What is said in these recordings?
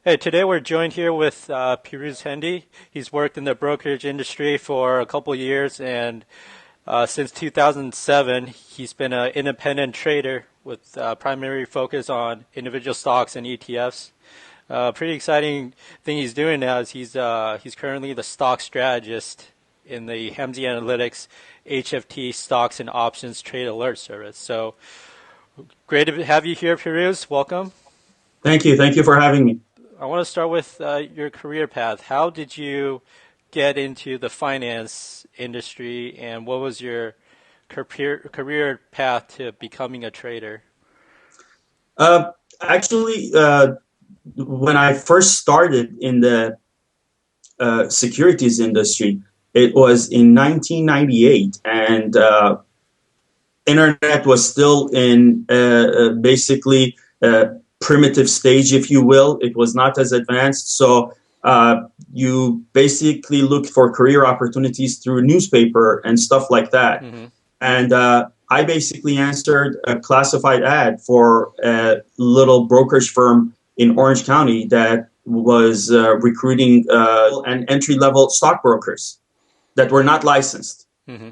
Hey, today we're joined here with Pirouz Hendi. He's worked in the brokerage industry for a couple years, and since 2007, he's been an independent trader with primary focus on individual stocks and ETFs. Pretty exciting thing he's doing now is he's currently the stock strategist in the Hemsey Analytics HFT Stocks and Options Trade Alert Service. So great to have you here, Pirouz. Welcome. Thank you. Thank you for having me. I want to start with your career path. How did you get into the finance industry, and what was your career path to becoming a trader? Uh, actually, when I first started in the securities industry, it was in 1998, and internet was still in basically primitive stage, if you will. It was not as advanced, so you basically looked for career opportunities through newspaper and stuff like that. Hmm. And I basically answered a classified ad for a little brokerage firm in Orange County that was recruiting and entry level stockbrokers that were not licensed. Hmm.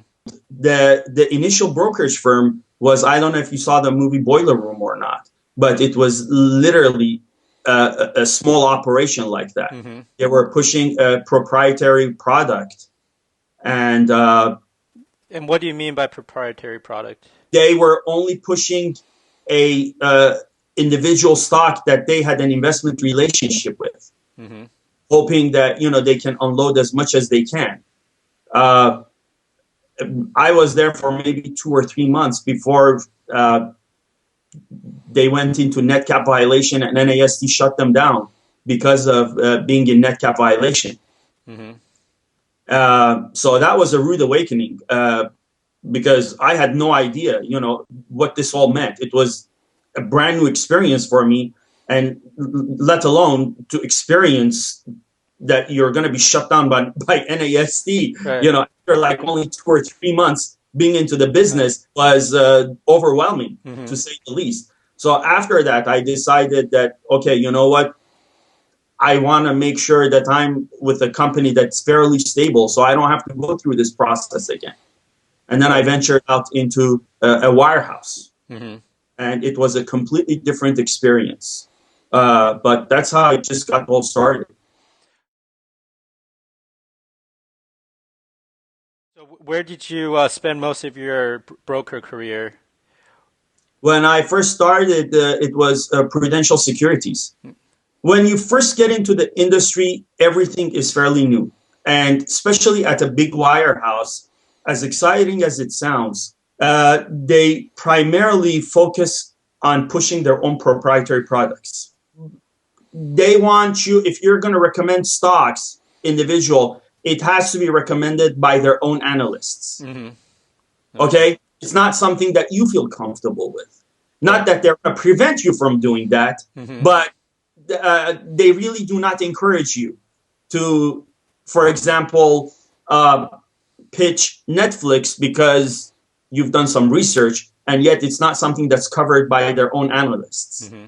The initial brokerage firm was, I don't know if you saw the movie Boiler Room or not, but it was literally a small operation like that. Hmm. They were pushing a proprietary product, and And what do you mean by proprietary product? they were only pushing a individual stock that they had an investment relationship with, Hmm. hoping that they can unload as much as they can. Uh, I was there for maybe 2 or 3 months before they went into net cap violation, and NASD shut them down because of being in net cap violation. Hmm. So that was a rude awakening because I had no idea, what this all meant. It was a brand new experience for me, and let alone to experience that you're going to be shut down by NASD, Right. after like only 2 or 3 months being into the Right. business was overwhelming, Hmm. to say the least. So after that, I decided that, okay, you know what? I want to make sure that I'm with a company that's fairly stable so I don't have to go through this process again. And then I Right. ventured out into a wirehouse, Hmm. and it was a completely different experience. But that's how it just got all started. So where did you spend most of your broker career? When I first started, it was Prudential Securities. When you first get into the industry, everything is fairly new. And especially at a big wirehouse, as exciting as it sounds, they primarily focus on pushing their own proprietary products. They want you, if you're going to recommend stocks individual, it has to be recommended by their own analysts. Hmm. Okay. Okay? It's not something that you feel comfortable with. Not Right. that they're going to prevent you from doing that, Hmm. but they really do not encourage you to, for example, pitch Netflix because you've done some research, and yet it's not something that's covered by their own analysts. Hmm.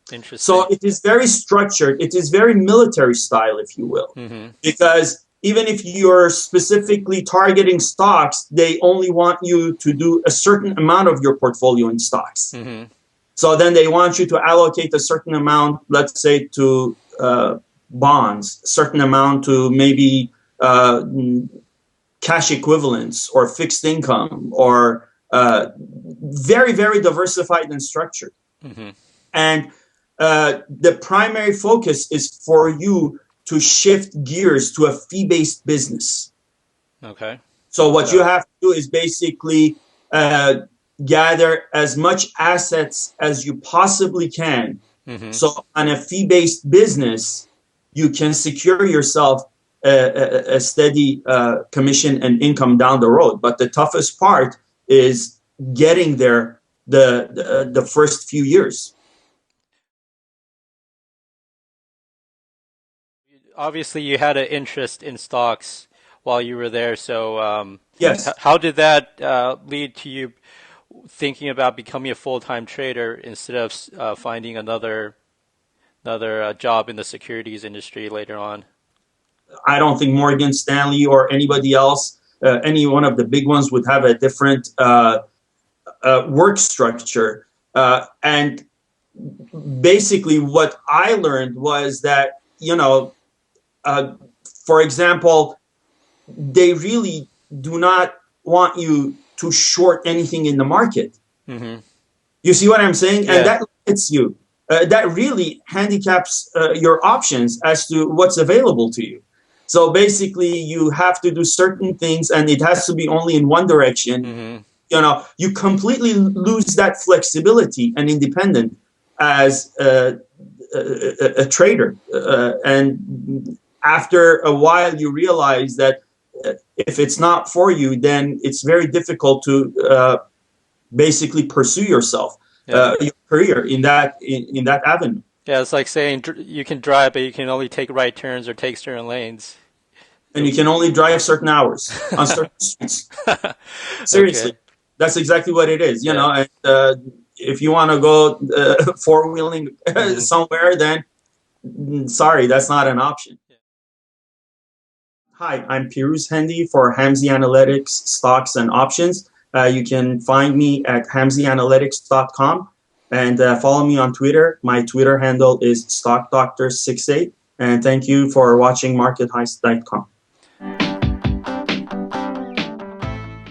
So Interesting. it is very structured. It is very military style, if you will, Hmm. because even if you're specifically targeting stocks, they only want you to do a certain amount of your portfolio in stocks. Hmm. So then they want you to allocate a certain amount, let's say, to bonds, a certain amount to maybe cash equivalents or fixed income, or very, very diversified and structured. Hmm. And the primary focus is for you to shift gears to a fee-based business. Okay. So what you So. have to do is basically uh, gather as much assets as you possibly can. Hmm. So on a fee-based business, you can secure yourself a steady commission and income down the road. But the toughest part is getting there the first few years. Obviously, you had an interest in stocks while you were there. So, Yes. how did that lead to you thinking about becoming a full-time trader instead of finding another another job in the securities industry later on. I don't think Morgan Stanley or anybody else, any one of the big ones, would have a different work structure. And basically, what I learned was that, for example, they really do not want you to short anything in the market. Mm-hmm. You see what I'm saying? Yeah. And that limits you. That really handicaps your options as to what's available to you. So basically, you have to do certain things, and it has to be only in one direction. Mm-hmm. You completely lose that flexibility and independence as a trader. And after a while, you realize that if it's not for you, then it's very difficult to basically pursue yourself, Yeah. your career in that avenue. Yeah, it's like saying you can drive, but you can only take right turns or take certain lanes. And you can only drive certain hours on certain streets. Seriously, Okay. that's exactly what it is. Yeah. And if you want to go four-wheeling Mm-hmm. somewhere, then sorry, that's not an option. Hi, I'm Pirouz Hendi for Hamzy Analytics Stocks and Options. You can find me at hamzyanalytics.com and follow me on Twitter. My Twitter handle is StockDoctor68. And thank you for watching MarketHeist.com.